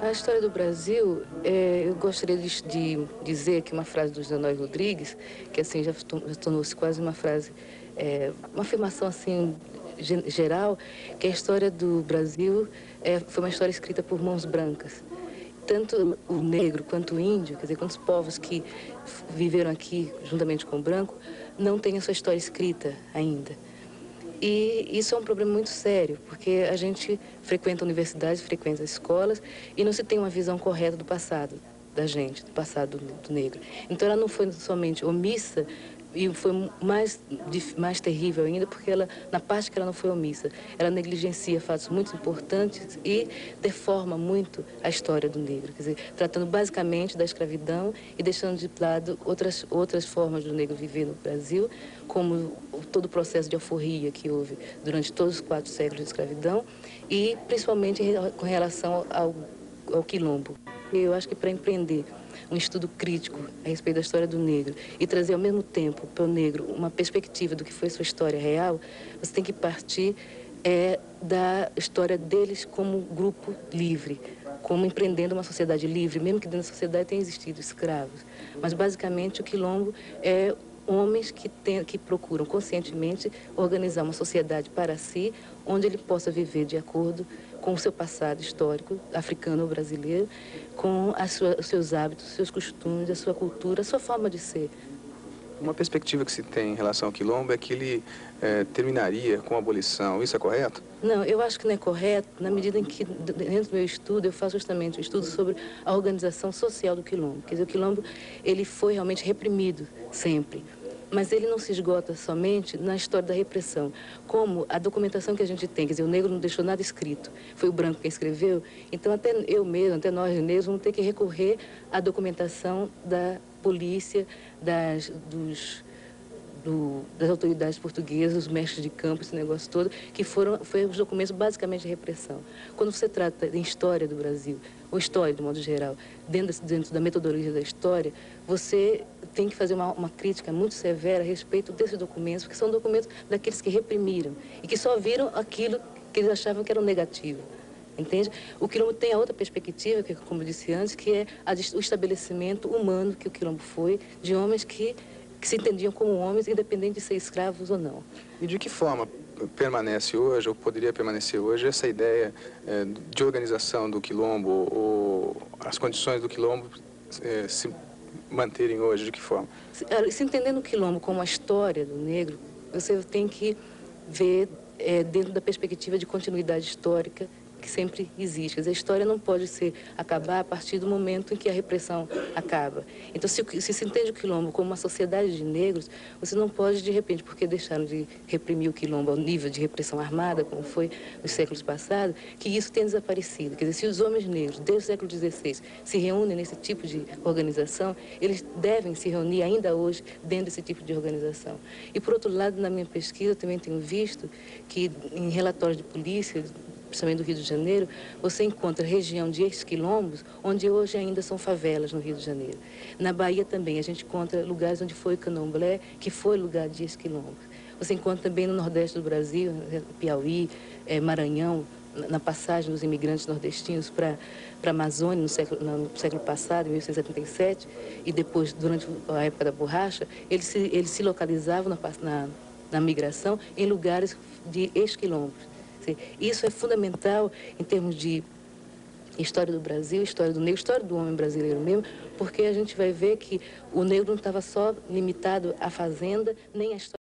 A história do Brasil, eu gostaria de dizer aqui uma frase do José Rodrigues, que assim já tornou-se quase uma frase, uma afirmação assim geral, que a história do Brasil foi uma história escrita por mãos brancas. Tanto o negro quanto o índio, quer dizer, quantos povos que viveram aqui juntamente com o branco, não têm a sua história escrita ainda. E isso é um problema muito sério, porque a gente frequenta universidades, frequenta escolas e não se tem uma visão correta do passado da gente, do passado do negro. Então ela não foi somente omissa, e foi mais terrível ainda, porque ela, na parte que ela não foi omissa, ela negligencia fatos muito importantes e deforma muito a história do negro. Quer dizer, tratando basicamente da escravidão e deixando de lado outras formas do negro viver no Brasil, como todo o processo de alforria que houve durante todos os 4 séculos de escravidão e principalmente com relação ao quilombo. Eu acho que para empreender um estudo crítico a respeito da história do negro e trazer ao mesmo tempo para o negro uma perspectiva do que foi sua história real, você tem que partir da história deles como grupo livre, como empreendendo uma sociedade livre, mesmo que dentro da sociedade tenha existido escravos. Mas basicamente o quilombo é homens que procuram conscientemente organizar uma sociedade para si, onde ele possa viver de acordo com o seu passado histórico, africano ou brasileiro, com os seus hábitos, os seus costumes, a sua cultura, a sua forma de ser. Uma perspectiva que se tem em relação ao quilombo é que ele terminaria com a abolição. Isso é correto? Não, eu acho que não é correto, na medida em que, dentro do meu estudo, eu faço justamente um estudo sobre a organização social do quilombo. Quer dizer, o quilombo, ele foi realmente reprimido, sempre. Mas ele não se esgota somente na história da repressão. Como a documentação que a gente tem, quer dizer, o negro não deixou nada escrito, foi o branco quem escreveu, então até eu mesmo, até nós negros, vamos ter que recorrer à documentação da polícia, das autoridades portuguesas, os mestres de campo, esse negócio todo, que foram os documentos basicamente de repressão. Quando você trata de história do Brasil, ou história de modo geral, dentro da metodologia da história, você tem que fazer uma crítica muito severa a respeito desses documentos, porque são documentos daqueles que reprimiram e que só viram aquilo que eles achavam que era o negativo. Entende? O quilombo tem a outra perspectiva, que, como eu disse antes, que é o estabelecimento humano que o quilombo foi, de homens que se entendiam como homens, independente de ser escravos ou não. E de que forma permanece hoje, ou poderia permanecer hoje, essa ideia de organização do quilombo, ou as condições do quilombo se manterem hoje, de que forma? Se entendendo o quilombo como a história do negro, você tem que ver dentro da perspectiva de continuidade histórica que sempre existe. Quer dizer, a história não pode acabar a partir do momento em que a repressão acaba. Então, se entende o quilombo como uma sociedade de negros, você não pode, de repente, porque deixaram de reprimir o quilombo ao nível de repressão armada, como foi nos séculos passados, que isso tenha desaparecido. Quer dizer, se os homens negros, desde o século XVI, se reúnem nesse tipo de organização, eles devem se reunir ainda hoje dentro desse tipo de organização. E, por outro lado, na minha pesquisa, eu também tenho visto que, em relatórios de polícia, principalmente do Rio de Janeiro, você encontra região de ex-quilombos, onde hoje ainda são favelas no Rio de Janeiro. Na Bahia também, a gente encontra lugares onde foi o candomblé, que foi lugar de ex-quilombos. Você encontra também no Nordeste do Brasil, Piauí, Maranhão, na passagem dos imigrantes nordestinos para a Amazônia no século passado, em 1877, e depois, durante a época da borracha, eles se localizavam na migração em lugares de ex-quilombos. Isso é fundamental em termos de história do Brasil, história do negro, história do homem brasileiro mesmo, porque a gente vai ver que o negro não estava só limitado à fazenda, nem à história.